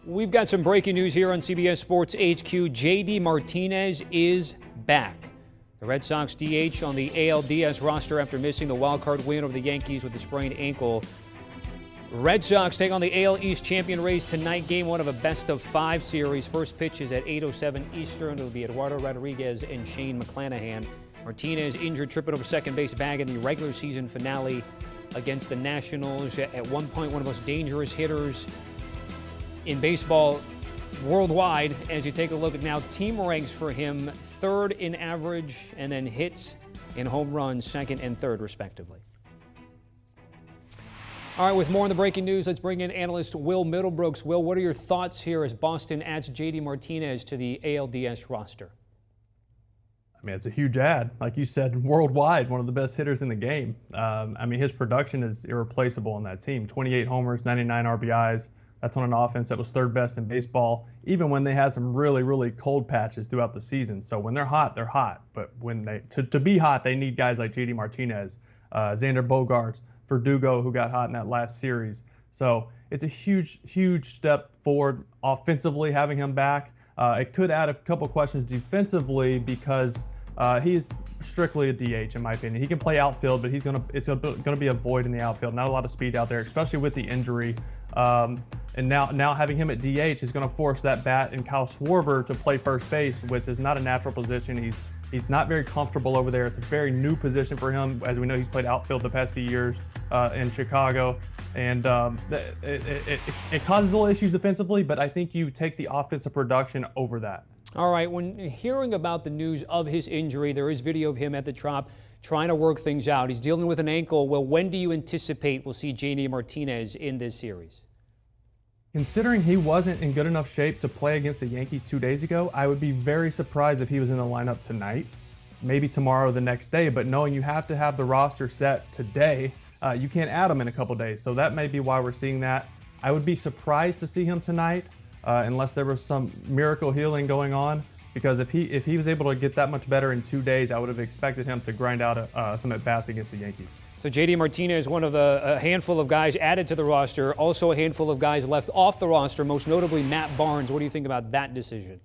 We've got some breaking news here on CBS Sports HQ. JD Martinez is back. The Red Sox DH on the ALDS roster after missing the wild-card win over the Yankees with a sprained ankle. Red Sox take on the AL East champion Rays tonight. Game one of a best-of-5 series. First pitch is at 8:07 Eastern. It'll be Eduardo Rodriguez and Shane McClanahan. Martinez injured, tripping over second base bag in the regular season finale against the Nationals. At one point, one of the most dangerous hitters in baseball worldwide. As you take a look at now, team ranks for him third in average, and then hits and home runs second and third, respectively. All right, with more on the breaking news, let's bring in analyst Will Middlebrooks. Will, what are your thoughts here as Boston adds JD Martinez to the ALDS roster? I mean, it's a huge add. Like you said, worldwide, one of the best hitters in the game. I mean, his production is irreplaceable on that team. 28 homers, 99 RBIs. That's on an offense that was third best in baseball, even when they had some really, really cold patches throughout the season. So when they're hot, they're hot. But when to be hot, they need guys like JD Martinez, Xander Bogaerts, Verdugo, who got hot in that last series. So it's a huge, huge step forward offensively having him back. It could add a couple questions defensively because he's strictly a DH in my opinion. He can play outfield, but it's gonna be a void in the outfield. Not a lot of speed out there, especially with the injury. And now having him at DH is going to force that bat and Kyle Schwarber to play first base, which is not a natural position. He's not very comfortable over there. It's a very new position for him. As we know, he's played outfield the past few years in Chicago, and it causes little issues defensively, but I think you take the offensive production over that. All right, when hearing about the news of his injury, there is video of him at the Trop trying to work things out. He's dealing with an ankle. Well, when do you anticipate we'll see JD Martinez in this series? Considering he wasn't in good enough shape to play against the Yankees 2 days ago, I would be very surprised if he was in the lineup tonight, maybe tomorrow or the next day. But knowing you have to have the roster set today, you can't add him in a couple days. So that may be why we're seeing that. I would be surprised to see him tonight unless there was some miracle healing going on. Because if he was able to get that much better in 2 days, I would have expected him to grind out some at-bats against the Yankees. So JD Martinez, one of a handful of guys added to the roster, also a handful of guys left off the roster, most notably Matt Barnes. What do you think about that decision?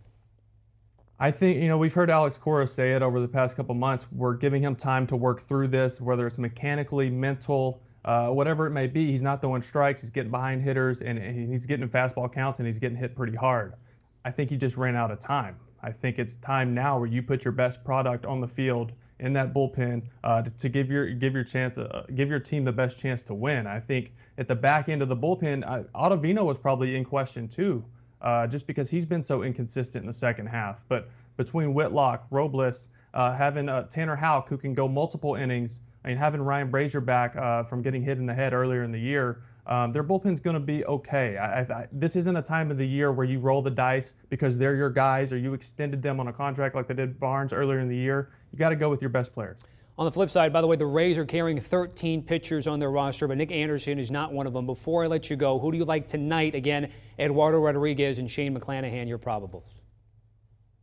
I think, we've heard Alex Cora say it over the past couple months. We're giving him time to work through this, whether it's mechanically, mental, whatever it may be. He's not throwing strikes, he's getting behind hitters, and he's getting fastball counts, and he's getting hit pretty hard. I think he just ran out of time. I think it's time now where you put your best product on the field in that bullpen to give your team the best chance to win. I think at the back end of the bullpen, Ottavino was probably in question too, just because he's been so inconsistent in the second half. But between Whitlock, Robles, having Tanner Houck who can go multiple innings, and having Ryan Brazier back from getting hit in the head earlier in the year, their bullpen's going to be okay. This isn't a time of the year where you roll the dice because they're your guys or you extended them on a contract like they did Barnes earlier in the year. You got to go with your best players. On the flip side, by the way, the Rays are carrying 13 pitchers on their roster, but Nick Anderson is not one of them. Before I let you go, who do you like tonight? Again, Eduardo Rodriguez and Shane McClanahan, your probables.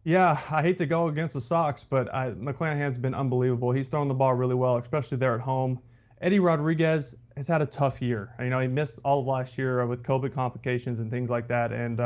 Yeah, I hate to go against the Sox, but McClanahan's been unbelievable. He's thrown the ball really well, especially there at home. Eddie Rodriguez has had a tough year. He missed all of last year with COVID complications and things like that. And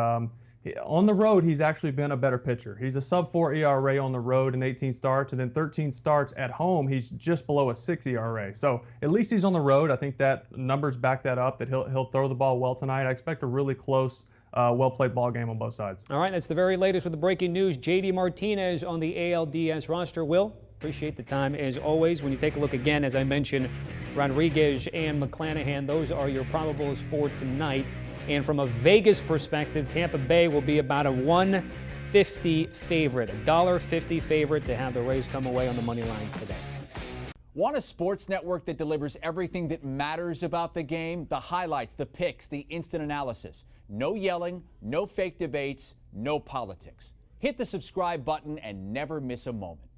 on the road, he's actually been a better pitcher. He's a sub-4 ERA on the road in 18 starts, and then 13 starts at home. He's just below a 6 ERA. So at least he's on the road. I think that numbers back that up, that he'll throw the ball well tonight. I expect a really close, well-played ball game on both sides. All right, that's the very latest with the breaking news. JD Martinez on the ALDS roster. Will, appreciate the time as always. When you take a look again, as I mentioned, Rodriguez and McClanahan, those are your probables for tonight. And from a Vegas perspective, Tampa Bay will be about a $1.50 favorite, $1.50 favorite to have the Rays come away on the money line today. Want a sports network that delivers everything that matters about the game? The highlights, the picks, the instant analysis. No yelling, no fake debates, no politics. Hit the subscribe button and never miss a moment.